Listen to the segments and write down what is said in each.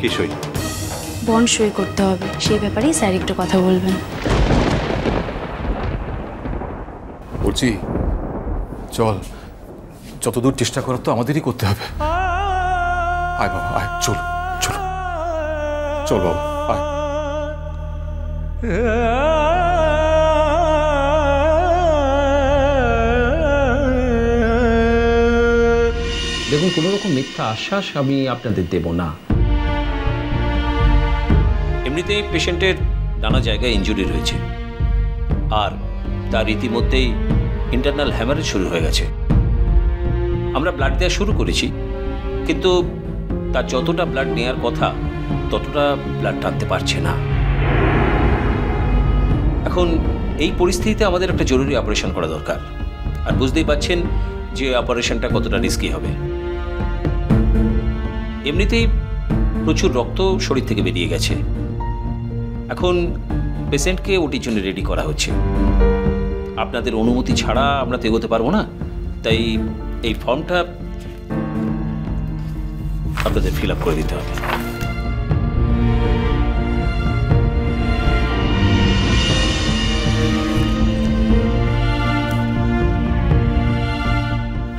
কি সই? বন্ড সই করতে হবে, সেই ব্যাপারেই স্যার একটু কথা বলবেন। বলছি চল, যতদূর চেষ্টা করার তো আমাদেরই করতে হবে। আয় বাবা আয়, চল চল চল বাবা আয়। দেখুন, কোনো রকম মিথ্যা আশ্বাস আমি আপনাদের দেব না। এমনিতেই পেশেন্টের নানা জায়গায় ইনজুরি রয়েছে, আর তার রীতিমধ্যেই ইন্টারনাল হ্যামারেজ শুরু হয়ে গেছে। আমরা ব্লাড দেওয়া শুরু করেছি, কিন্তু তার যতটা ব্লাড নেওয়ার কথা ততটা ব্লাড টানতে পারছে না। এখন এই পরিস্থিতিতে আমাদের একটা জরুরি অপারেশন করা দরকার, আর বুঝতেই পারছেন যে অপারেশনটা কতটা রিস্কি হবে। এমনিতেই প্রচুর রক্ত শরীর থেকে বেরিয়ে গেছে। এখন পেশেন্টকে ওটির জন্য রেডি করা হচ্ছে। আপনাদের অনুমতি ছাড়া আমরা তো এগোতে পারবো না, তাই এই ফর্মটা আপনাদের ফিল আপ করে দিতে হবে।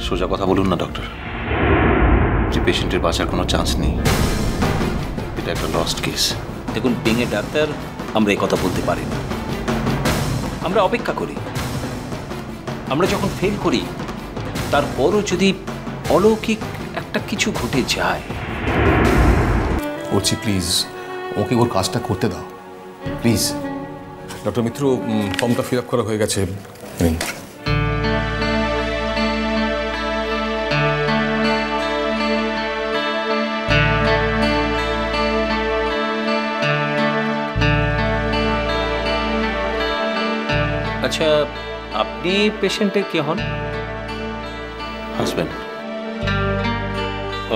সোজা কথা বলুন না ডক্টর, যে পেশেন্টের বাঁচার কোনো চান্স নেই, এটা একটা লস্ট কেস। দেখুন, বিংয়ে ডাক্তার আমরা এই কথা বলতে পারি না, আমরা অপেক্ষা করি। আমরা যখন ফেল করি তারপরও যদি অলৌকিক একটা কিছু ঘটে যায়। বলছি প্লিজ ওকে ওর কাজটা করতে দাও প্লিজ। ডক্টর মিত্র, ফর্মটা ফিল আপ করা হয়ে গেছে। আচ্ছা, আপনি পেশেন্টের কে হন? হাজব্যান্ড।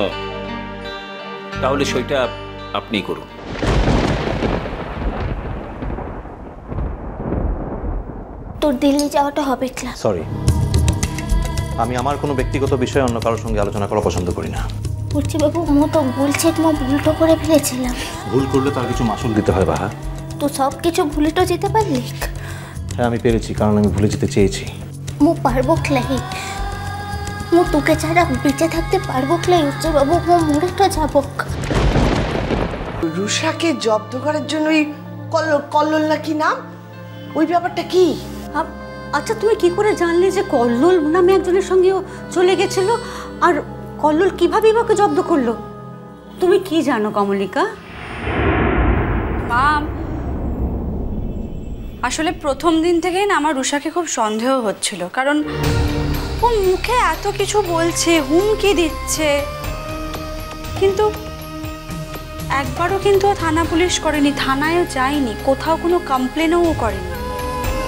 ও, তাহলে সইটা আপনি করুন। তোর দিল্লি যাওয়াটা হবে ক্লাস। সরি, আমি আমার কোনো ব্যক্তিগত বিষয়ে অন্য কারোর সঙ্গে আলোচনা করা পছন্দ করি না। বলছি বাবু, মো তো বলছে মো ভুলটো করে ফেলেছিলাম। ভুল করলে তার কিছু মাসুল দিতে হয় বাহা। তুই সব কিছু ভুলেটো যেতে পারলি? হ্যাঁ, আমি পেরেছি, কারণ আমি ভুলে যেতে চেয়েছি। মো পারবো ক্লাই, মো তোকে ছাড়া বেঁচে থাকতে পারবো ক্লাই। হচ্ছে বাবু, মো মরেটা যাবো। রুষাকে জব্দ করার জন্য ওই কল্লোল নাকি নাম, ওই ব্যাপারটা কি? আচ্ছা, তুমি কি করে জানলে যে কল্লোল নামে একজনের সঙ্গে চলে গেছিল? আর কল্লোল কিভাবে ওকে জব্দ করলো? তুমি কি জানো কমলিকা? মাম, আসলে প্রথম দিন থেকেই না আমার রুষাকে খুব সন্দেহ হচ্ছিল, কারণ ও মুখে এত কিছু বলছে, হুমকি দিচ্ছে, কিন্তু একবারও কিন্তু থানা পুলিশ করেনি, থানায়ও যায়নি, কোথাও কোনো কমপ্লেনও করেনি।